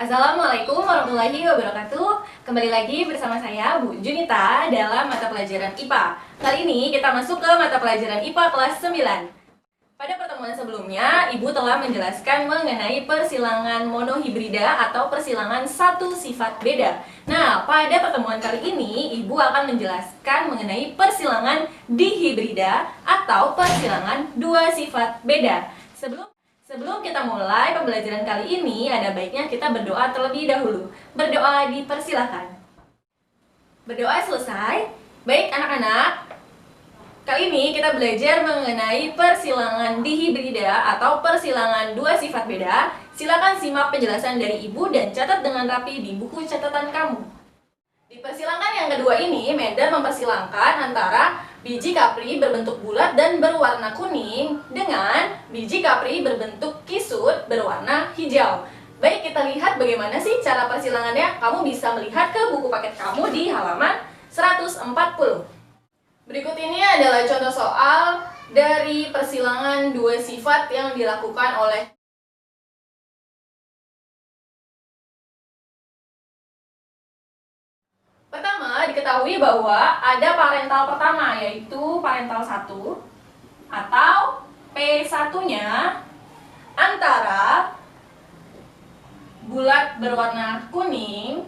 Assalamualaikum warahmatullahi wabarakatuh. Kembali lagi bersama saya Bu Junita dalam mata pelajaran IPA. Kali ini kita masuk ke mata pelajaran IPA kelas 9. Pada pertemuan sebelumnya, Ibu telah menjelaskan mengenai persilangan monohibrida atau persilangan satu sifat beda. Nah, pada pertemuan kali ini, Ibu akan menjelaskan mengenai persilangan dihibrida atau persilangan dua sifat beda. Sebelum kita mulai pembelajaran kali ini, ada baiknya kita berdoa terlebih dahulu. Berdoa dipersilakan. Berdoa selesai. Baik anak-anak, kali ini kita belajar mengenai persilangan dihibrida atau persilangan dua sifat beda. Silakan simak penjelasan dari Ibu dan catat dengan rapi di buku catatan kamu. Di persilangan yang kedua ini, Mendel mempersilangkan antara biji kapri berbentuk bulat dan berwarna kuning dengan biji kapri berbentuk kisut berwarna hijau. Baik, kita lihat bagaimana sih cara persilangannya. Kamu bisa melihat ke buku paket kamu di halaman 140. Berikut ini adalah contoh soal dari persilangan dua sifat yang dilakukan oleh Pertama, diketahui bahwa ada parental pertama, yaitu parental 1 atau P1-nya antara bulat berwarna kuning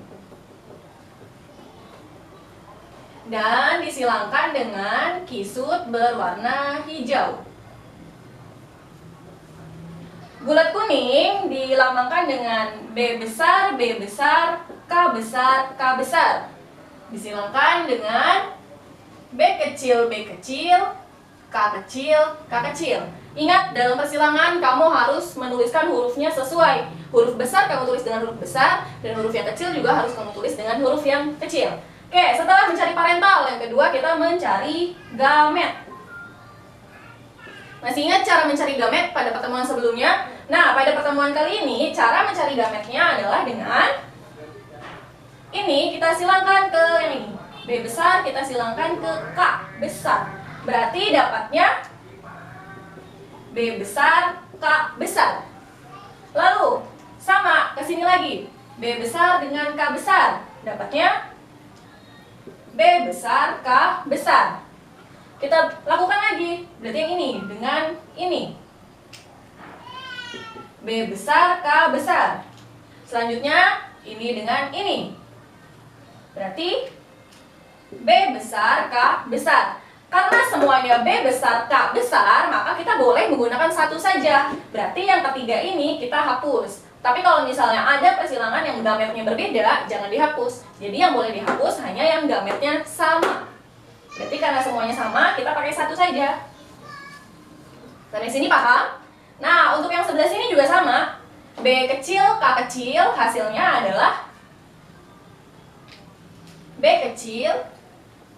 dan disilangkan dengan kisut berwarna hijau. Bulat kuning dilambangkan dengan B besar, B besar, K besar, K besar. Disilangkan dengan B kecil, B kecil, K kecil, K kecil. Ingat, dalam persilangan kamu harus menuliskan hurufnya sesuai. Huruf besar kamu tulis dengan huruf besar, dan huruf yang kecil juga harus kamu tulis dengan huruf yang kecil. Oke, setelah mencari parental, yang kedua kita mencari gamet. Masih ingat cara mencari gamet pada pertemuan sebelumnya? Nah, pada pertemuan kali ini, cara mencari gametnya adalah dengan ini kita silangkan ke yang ini. B besar kita silangkan ke K besar. Berarti dapatnya B besar, K besar. Lalu sama ke sini lagi. B besar dengan K besar. Dapatnya B besar, K besar. Kita lakukan lagi. Berarti yang ini dengan ini. B besar, K besar. Selanjutnya ini dengan ini. Berarti B besar, K besar. Karena semuanya B besar, K besar, maka kita boleh menggunakan satu saja. Berarti yang ketiga ini kita hapus. Tapi kalau misalnya ada persilangan yang gametnya berbeda, jangan dihapus. Jadi yang boleh dihapus hanya yang gametnya sama. Berarti karena semuanya sama, kita pakai satu saja. Sampai sini paham? Nah, untuk yang sebelah sini juga sama. B kecil, K kecil, hasilnya adalah B kecil,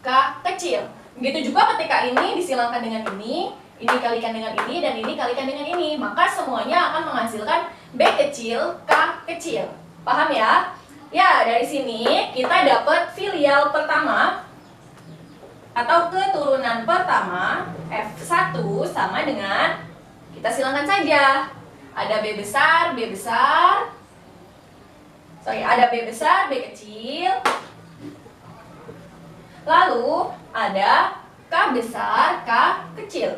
K kecil. Begitu juga ketika ini disilangkan dengan ini kalikan dengan ini, dan ini kalikan dengan ini. Maka semuanya akan menghasilkan B kecil, K kecil. Paham ya? Ya, dari sini kita dapat filial pertama atau keturunan pertama F1 sama dengan, kita silangkan saja. Ada B besar, B besar. Ada B besar, B kecil. Lalu ada K besar, K kecil.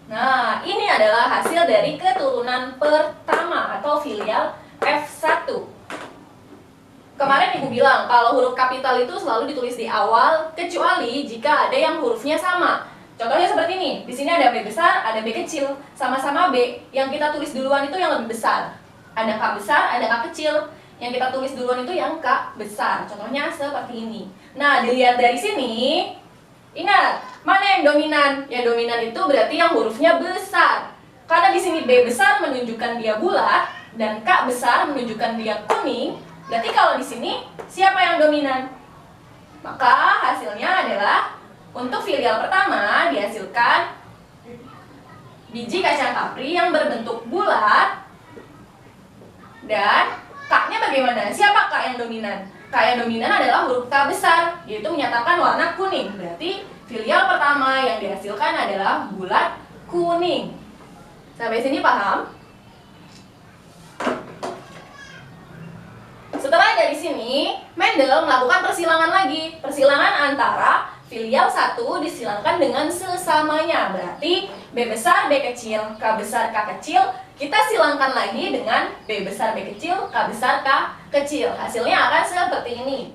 Nah, ini adalah hasil dari keturunan pertama atau filial F1. Kemarin Ibu bilang kalau huruf kapital itu selalu ditulis di awal, kecuali jika ada yang hurufnya sama. Contohnya seperti ini. Di sini ada B besar, ada B kecil, sama-sama B. Yang kita tulis duluan itu yang lebih besar. Ada K besar, ada K kecil. Yang kita tulis duluan itu yang K besar. Contohnya seperti ini. Nah, dilihat dari sini, ingat, mana yang dominan? Ya, dominan itu berarti yang hurufnya besar. Karena di sini B besar menunjukkan dia bulat dan K besar menunjukkan dia kuning. Berarti kalau di sini siapa yang dominan? Maka hasilnya adalah untuk filial pertama dihasilkan biji kacang kapri yang berbentuk bulat dan K-nya bagaimana? Siapa K yang dominan? K yang dominan adalah huruf K besar, yaitu menyatakan warna kuning. Berarti filial pertama yang dihasilkan adalah bulat kuning. Sampai sini paham? Setelah dari sini, Mendel melakukan persilangan lagi. Persilangan antara filial 1 disilangkan dengan sesamanya. Berarti B besar, B kecil, K besar, K kecil. Kita silangkan lagi dengan B besar, B kecil, K besar, K kecil. Hasilnya akan seperti ini.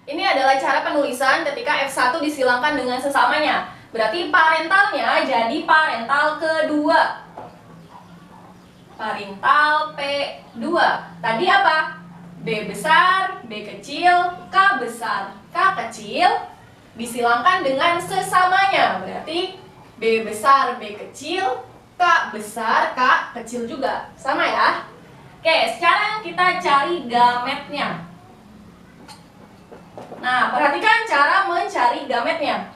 Ini adalah cara penulisan ketika F1 disilangkan dengan sesamanya. Berarti parentalnya jadi parental kedua. Parental P2. Tadi apa? B besar, B kecil, K besar, K kecil disilangkan dengan sesamanya. Berarti B besar, B kecil, K besar, K kecil juga. Sama ya? Oke, sekarang kita cari gametnya. Nah, perhatikan cara mencari gametnya.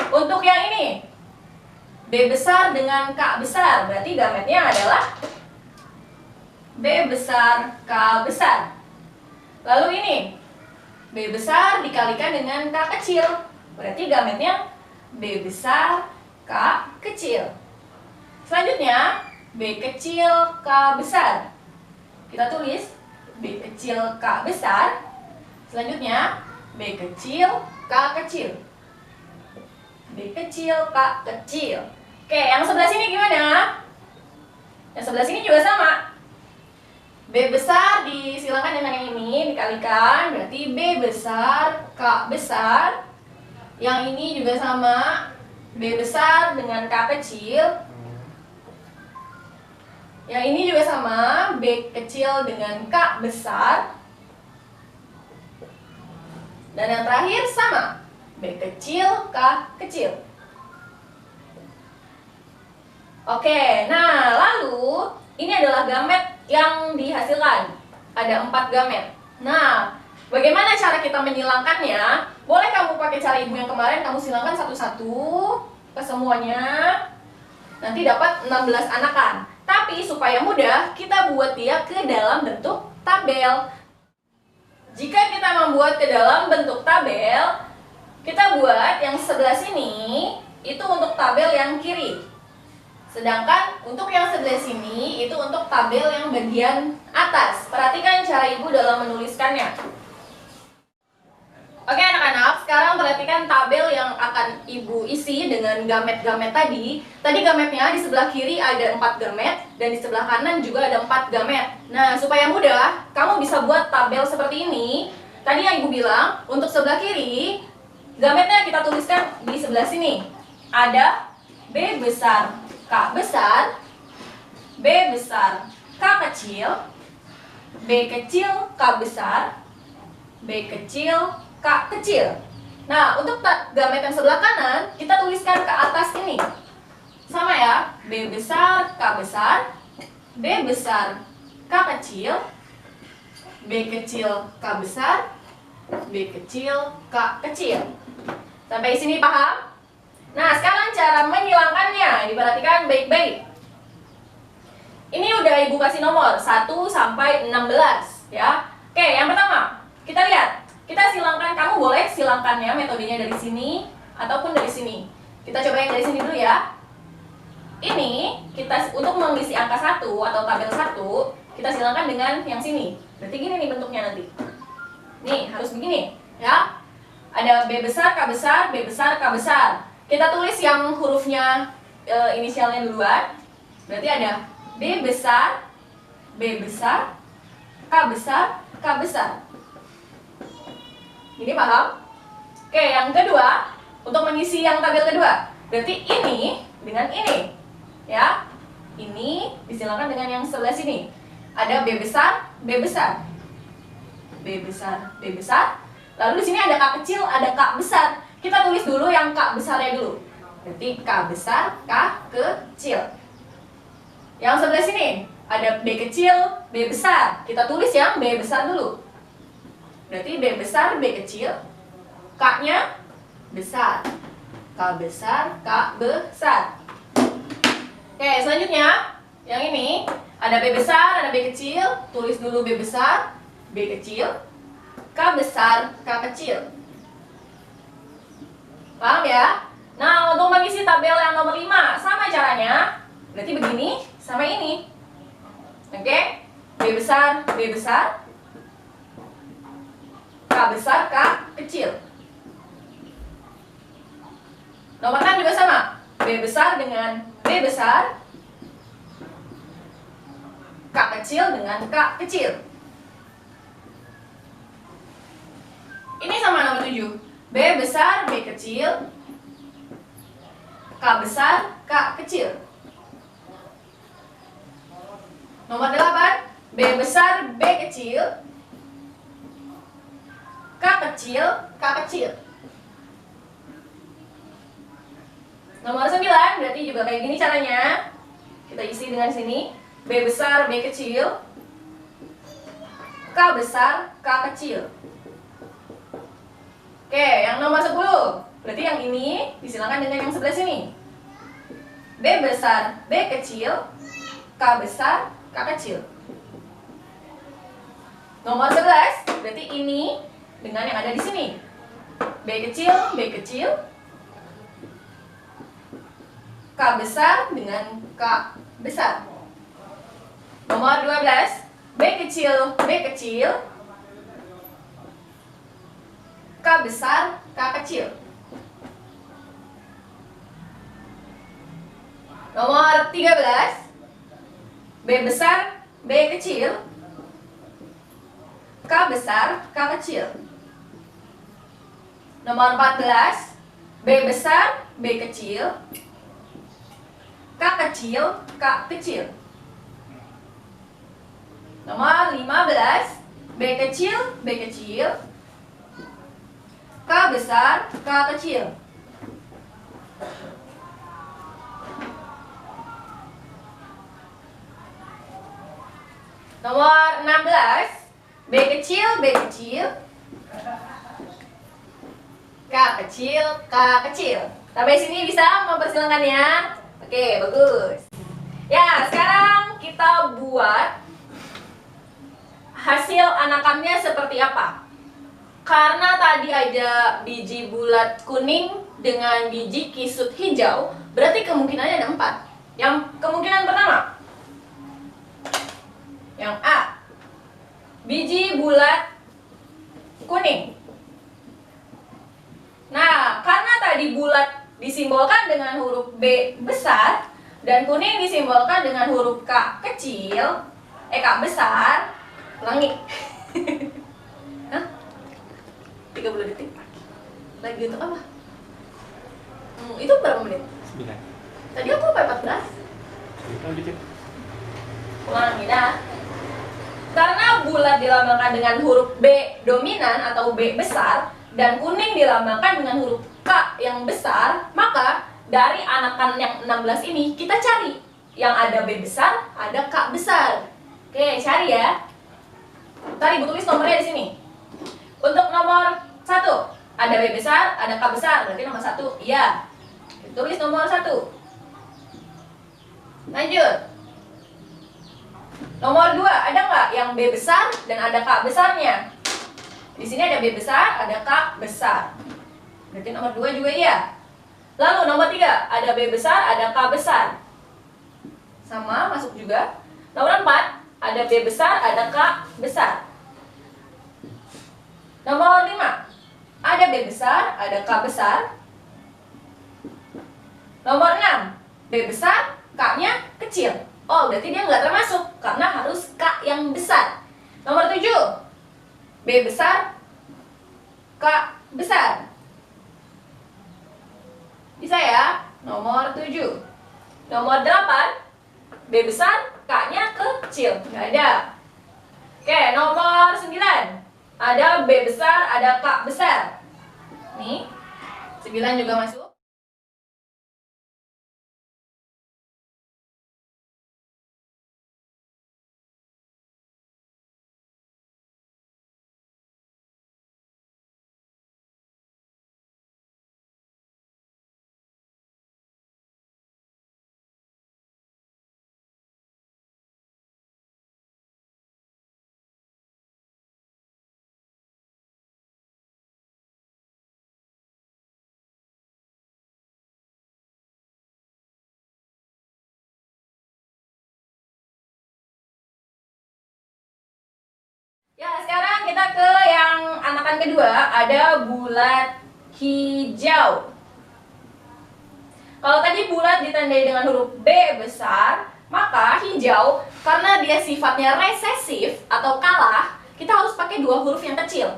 Untuk yang ini, B besar dengan K besar, berarti gametnya adalah B besar, K besar. Lalu ini, B besar dikalikan dengan K kecil, berarti gametnya B besar, K kecil. Selanjutnya, B kecil, K besar. Kita tulis B kecil, K besar. Selanjutnya, B kecil, K kecil. B kecil, K kecil. Oke, yang sebelah sini gimana? Yang sebelah sini juga sama. B besar disilangkan dengan yang ini, dikalikan, berarti B besar, K besar. Yang ini juga sama, B besar dengan K kecil. Yang ini juga sama, B kecil dengan K besar. Dan yang terakhir sama, B kecil, K kecil. Oke, nah lalu ini adalah gamet yang dihasilkan. Ada 4 gamet. Nah, bagaimana cara kita menyilangkannya? Boleh kamu pakai cara ibu yang kemarin, kamu silangkan satu-satu ke semuanya. Nanti dapat 16 anakan. Tapi supaya mudah, kita buat dia ke dalam bentuk tabel. Jika kita membuat ke dalam bentuk tabel, kita buat yang sebelah sini itu untuk tabel yang kiri. Sedangkan untuk yang sebelah sini itu untuk tabel yang bagian atas. Perhatikan cara ibu dalam menuliskannya. Oke anak-anak, sekarang perhatikan tabel yang akan ibu isi dengan gamet-gamet tadi. Tadi gametnya di sebelah kiri ada 4 gamet dan di sebelah kanan juga ada 4 gamet. Nah, supaya mudah, kamu bisa buat tabel seperti ini. Tadi yang ibu bilang, untuk sebelah kiri, gametnya kita tuliskan di sebelah sini. Ada B besar, K besar, B besar, K kecil, B kecil, K besar, B kecil, K kecil. Nah, untuk gamet yang sebelah kanan, kita tuliskan ke atas ini. Sama ya, B besar, K besar, B besar, K kecil, B kecil, K besar, B kecil, K kecil. Sampai sini paham? Nah, sekarang cara menyilangkannya, diperhatikan baik-baik. Ini udah ibu kasih nomor 1 sampai 16 ya. Oke, yang pertama, kita lihat. Kita silangkan, kamu boleh silangkannya metodenya dari sini ataupun dari sini. Kita coba yang dari sini dulu ya. Ini kita untuk mengisi angka 1 atau tabel 1, kita silangkan dengan yang sini. Berarti gini nih bentuknya nanti. Nih, harus begini ya. Ada B besar, K besar, B besar, K besar. Kita tulis yang hurufnya inisialnya duluan. Berarti ada B besar, B besar, K besar, K besar. Ini paham? Oke, yang kedua, untuk mengisi yang tabel kedua. Berarti ini dengan ini. Ya. Ini disilangkan dengan yang sebelah sini. Ada B besar, B besar. B besar, B besar. Lalu di sini ada K kecil, ada K besar. Kita tulis dulu yang K besarnya dulu. Berarti K besar, K kecil. Yang sebelah sini ada B kecil, B besar. Kita tulis yang B besar dulu. Berarti B besar, B kecil, K-nya besar, K besar, K besar. Oke, selanjutnya yang ini ada B besar, ada B kecil. Tulis dulu B besar, B kecil, K besar, K kecil. Paham ya? Nah, untuk mengisi tabel yang nomor 5 sama caranya. Berarti begini sama ini. Oke? B besar, B besar. K besar, K kecil. Nomor 6 juga sama. B besar dengan B besar. K kecil dengan K kecil. Ini sama nomor 7. B besar, B kecil. K besar, K kecil. Nomor 8. B besar, B kecil. K kecil, K kecil. Nomor 9, berarti juga kayak gini caranya. Kita isi dengan sini. B besar, B kecil. K besar, K kecil. Oke, yang nomor 10. Berarti yang ini disilakan dengan yang sebelah sini. B besar, B kecil. K besar, K kecil. Nomor 11. Berarti ini dengan yang ada di sini. B kecil, B kecil. K besar dengan K besar. Nomor 12. B kecil, B kecil. K besar, K kecil. Nomor 13. B besar, B kecil. K besar, K kecil. Nomor 14. B besar, B kecil. K kecil, K kecil. Nomor 15. B kecil, B kecil. K besar, K kecil. Nomor 16. B kecil, B kecil. K kecil, K kecil. Sampai sini bisa mempersilahkan ya. Oke, bagus. Ya, sekarang kita buat hasil anakannya seperti apa. Karena tadi ada biji bulat kuning dengan biji kisut hijau, berarti kemungkinannya ada 4. Yang kemungkinan pertama, yang A, biji bulat kuning. Nah, karena tadi bulat disimbolkan dengan huruf B besar dan kuning disimbolkan dengan huruf K kecil, K besar. Ulangi. Hah? 30 detik. Lagi untuk apa? Itu berapa menit? 9. Tadi aku apa 14? Dikit. Ulangi dah. Karena bulat dilambangkan dengan huruf B dominan atau B besar dan kuning dilambangkan dengan huruf K yang besar, maka dari anakan yang 16 ini kita cari yang ada B besar, ada K besar. Oke, cari ya. Tadi Ibu tulis nomornya di sini. Untuk nomor 1 ada B besar, ada K besar, berarti nomor 1. Iya. Tulis nomor 1. Lanjut. Nomor 2, ada nggak yang B besar dan ada K besarnya? Di sini ada B besar, ada K besar. Berarti nomor 2 juga iya. Lalu nomor 3, ada B besar, ada K besar. Sama, masuk juga. Nomor 4, ada B besar, ada K besar. Nomor 5, ada B besar, ada K besar. Nomor 6, B besar, K-nya kecil. Oh, berarti dia nggak termasuk karena harus K yang besar. Nomor 7, B besar, K besar. Bisa ya? Nomor 7. Nomor 8, B besar, K-nya kecil. Nggak ada. Oke, nomor 9. Ada B besar, ada K besar. Nih, 9 juga masuk. anakan kedua ada bulat hijau. Kalau tadi bulat ditandai dengan huruf B besar, maka hijau karena dia sifatnya resesif atau kalah, kita harus pakai dua huruf yang kecil.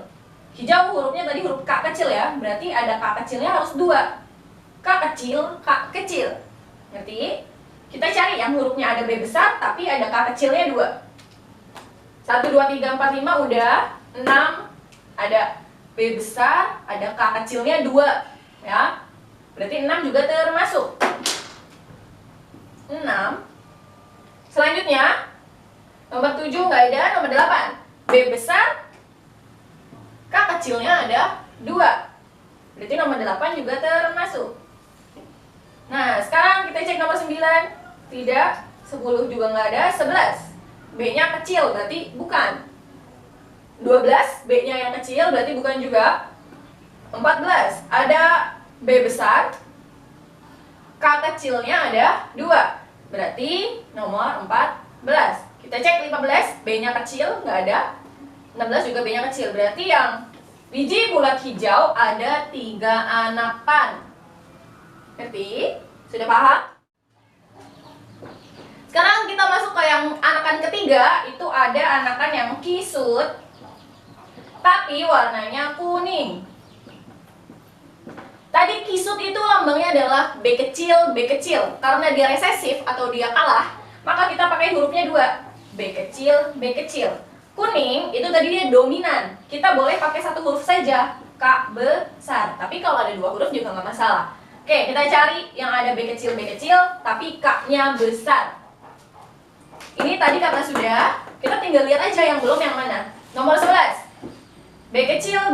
Hijau hurufnya tadi huruf K kecil ya, berarti ada K kecilnya harus dua. K kecil, K kecil. Ngerti? Kita cari yang hurufnya ada B besar tapi ada K kecilnya dua. 1, 2, 3, 4, 5 udah. 6 ada B besar, ada K kecilnya dua, ya. Berarti 6 juga termasuk. 6. Selanjutnya nomor 7 nggak ada, nomor 8 B besar, K kecilnya ada 2. Berarti nomor 8 juga termasuk. Nah, sekarang kita cek nomor 9. Tidak, 10 juga nggak ada, 11 B-nya kecil, berarti bukan. 12 B-nya yang kecil, berarti bukan juga. 14 ada B besar, K kecilnya ada 2, berarti nomor 14. Kita cek 15, B-nya kecil, nggak ada. 16 juga B-nya kecil, berarti yang biji bulat hijau ada 3 anakan. Ngerti? Sudah paham? Sekarang kita masuk ke yang anakan ketiga, itu ada anakan yang kisut, tapi warnanya kuning. Tadi kisut itu lambangnya adalah B kecil, B kecil. Karena dia resesif atau dia kalah, maka kita pakai hurufnya 2. B kecil, B kecil. Kuning itu tadi dia dominan. Kita boleh pakai satu huruf saja, K besar. Tapi kalau ada 2 huruf juga nggak masalah. Oke, kita cari yang ada B kecil, tapi K-nya besar. Ini tadi karena sudah, kita tinggal lihat aja yang belum yang mana. Nomor 11. B kecil,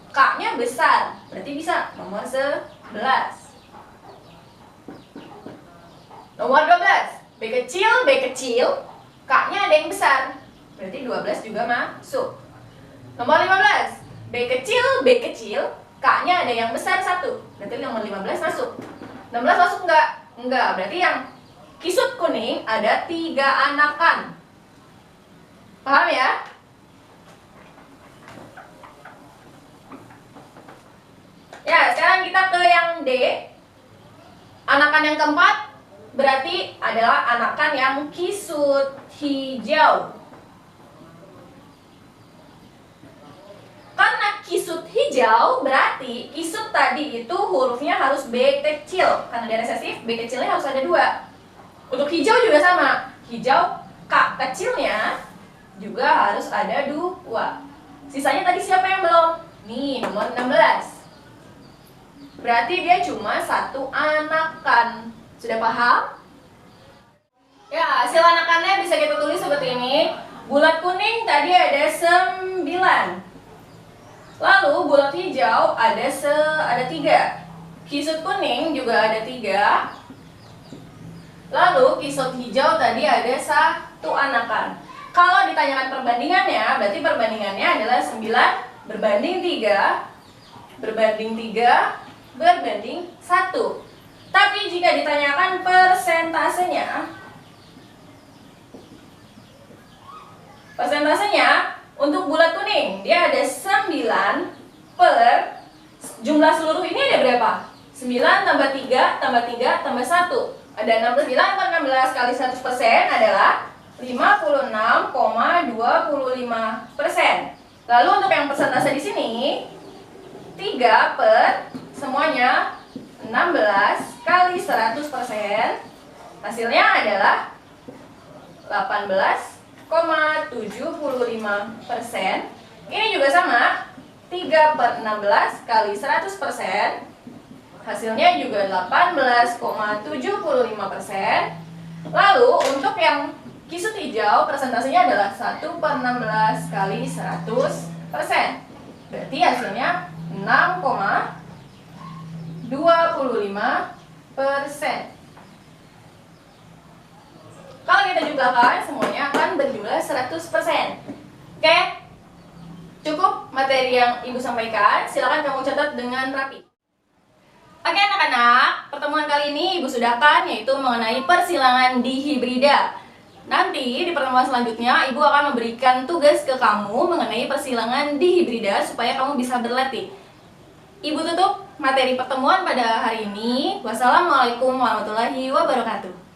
K-nya besar. Berarti bisa nomor 11. Nomor 12. B kecil, K-nya ada yang besar. Berarti 12 juga masuk. Nomor 15. B kecil, K-nya ada yang besar 1. Berarti nomor 15 masuk. 16 masuk enggak? Enggak, berarti yang kisut kuning ada 3 anakan. Paham ya? Ya, sekarang kita ke yang D. Anakan yang keempat berarti adalah anakan yang kisut hijau. Karena kisut hijau berarti kisut tadi itu hurufnya harus B kecil. Karena dia resesif, B kecilnya harus ada 2. Untuk hijau juga sama. Hijau K kecilnya juga harus ada 2. Sisanya tadi siapa yang belum? Nih, nomor 16. Berarti dia cuma 1 anakan. Sudah paham? Ya, hasil anakannya bisa kita tulis seperti ini. Bulat kuning tadi ada 9. Lalu bulat hijau ada 3. Kisut kuning juga ada 3. Lalu kisut hijau tadi ada 1 anakan. Kalau ditanyakan perbandingannya, berarti perbandingannya adalah 9 berbanding 3 berbanding 3 berbanding 1. Tapi jika ditanyakan persentasenya untuk bulat kuning dia ada 9 per jumlah seluruh ini ada berapa? 9 tambah 3 tambah 3 tambah 1. Ada 69 per 16 kali 100% adalah 56,25%. Lalu untuk yang persentase di sini 3 per semuanya 16 kali 100%, hasilnya adalah 18,75%. Ini juga sama, 3 per 16 kali 100%, hasilnya juga 18,75%. Lalu untuk yang kisut hijau persentasenya adalah 1 per 16 kali 100%. Berarti hasilnya 6,25%. Kalau kita jumlahkan semuanya akan berjumlah 100%. Oke? Cukup materi yang Ibu sampaikan, silakan kamu catat dengan rapi. Oke anak-anak, pertemuan kali ini Ibu sudahkan yaitu mengenai persilangan dihibrida. Nanti di pertemuan selanjutnya Ibu akan memberikan tugas ke kamu mengenai persilangan di hibrida supaya kamu bisa berlatih. Ibu tutup materi pertemuan pada hari ini. Wassalamualaikum warahmatullahi wabarakatuh.